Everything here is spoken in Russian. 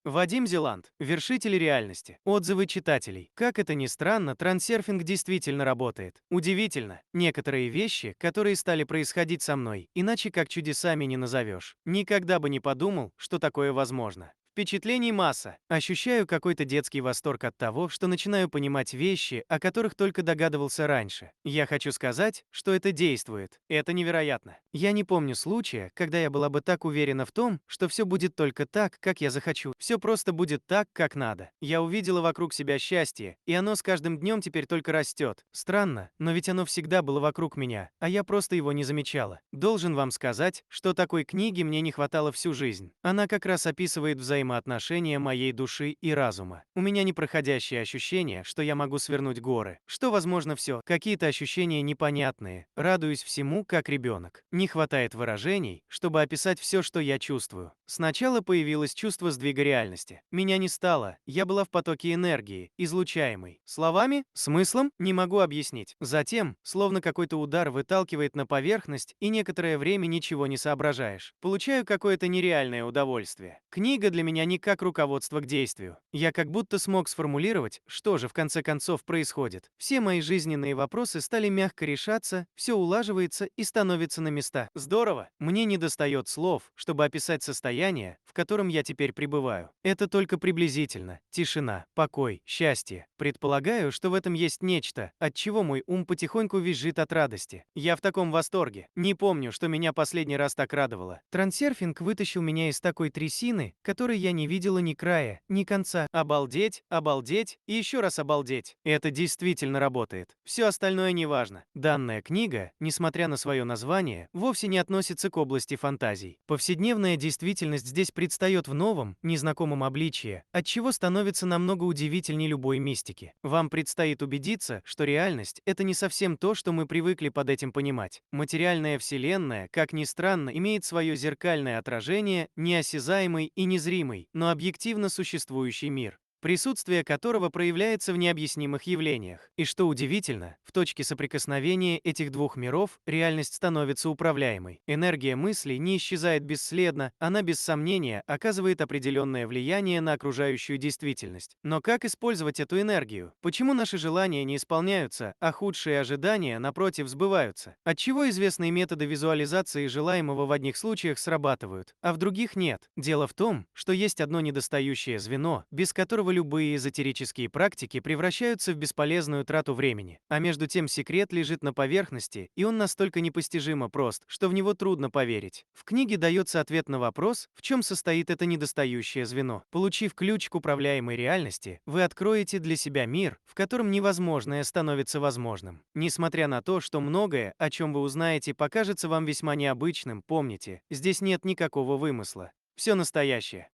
Вадим Зеланд, вершитель реальности. Отзывы читателей. Как это ни странно, трансерфинг действительно работает. Удивительно. Некоторые вещи, которые стали происходить со мной, иначе как чудесами не назовешь. Никогда бы не подумал, что такое возможно. Впечатлений масса. Ощущаю какой-то детский восторг от того, что начинаю понимать вещи, о которых только догадывался раньше. Я хочу сказать, что это действует. Это невероятно. Я не помню случая, когда я была бы так уверена в том, что все будет только так, как я захочу. Все просто будет так, как надо. Я увидела вокруг себя счастье, и оно с каждым днем теперь только растет. Странно, но ведь оно всегда было вокруг меня, а я просто его не замечала. Должен вам сказать, что такой книги мне не хватало всю жизнь. Она как раз описывает взаимоотношения моей души и разума. У меня непроходящее ощущение, что я могу свернуть горы, что возможно все. Какие-то ощущения непонятные. Радуюсь всему, как ребенок. Не хватает выражений, чтобы описать все, что я чувствую. Сначала появилось чувство сдвига реальности. Меня не стало, я была в потоке энергии, излучаемой. Словами, смыслом не могу объяснить. Затем, словно какой-то удар выталкивает на поверхность, и некоторое время ничего не соображаешь. Получаю какое-то нереальное удовольствие. Книга для меня не как руководство к действию. Я как будто смог сформулировать, что же в конце концов происходит. Все мои жизненные вопросы стали мягко решаться, все улаживается и становится на места. Здорово! Мне недостает слов, чтобы описать состояние, в котором я теперь пребываю. Это только приблизительно. Тишина, покой, счастье. Предполагаю, что в этом есть нечто, от чего мой ум потихоньку визжит от радости. Я в таком восторге. Не помню, что меня последний раз так радовало. Трансерфинг вытащил меня из такой трясины, которой я не видела ни края, ни конца. Обалдеть, обалдеть и еще раз обалдеть. Это действительно работает. Все остальное не важно. Данная книга, несмотря на свое название, вовсе не относится к области фантазий. Повседневная действительность здесь предстает в новом, незнакомом обличье, отчего становится намного удивительней любой мистики. Вам предстоит убедиться, что реальность — это не совсем то, что мы привыкли под этим понимать. Материальная вселенная, как ни странно, имеет свое зеркальное отражение, неосязаемый и незримый, но объективно существующий мир, присутствие которого проявляется в необъяснимых явлениях. И что удивительно, в точке соприкосновения этих двух миров реальность становится управляемой. Энергия мысли не исчезает бесследно, она без сомнения оказывает определенное влияние на окружающую действительность. Но как использовать эту энергию? Почему наши желания не исполняются, а худшие ожидания, напротив, сбываются? Отчего известные методы визуализации желаемого в одних случаях срабатывают, а в других нет? Дело в том, что есть одно недостающее звено, без которого любые эзотерические практики превращаются в бесполезную трату времени. А между тем секрет лежит на поверхности, и он настолько непостижимо прост, что в него трудно поверить. В книге дается ответ на вопрос, в чем состоит это недостающее звено. Получив ключ к управляемой реальности, вы откроете для себя мир, в котором невозможное становится возможным. Несмотря на то, что многое, о чем вы узнаете, покажется вам весьма необычным, помните, здесь нет никакого вымысла. Все настоящее.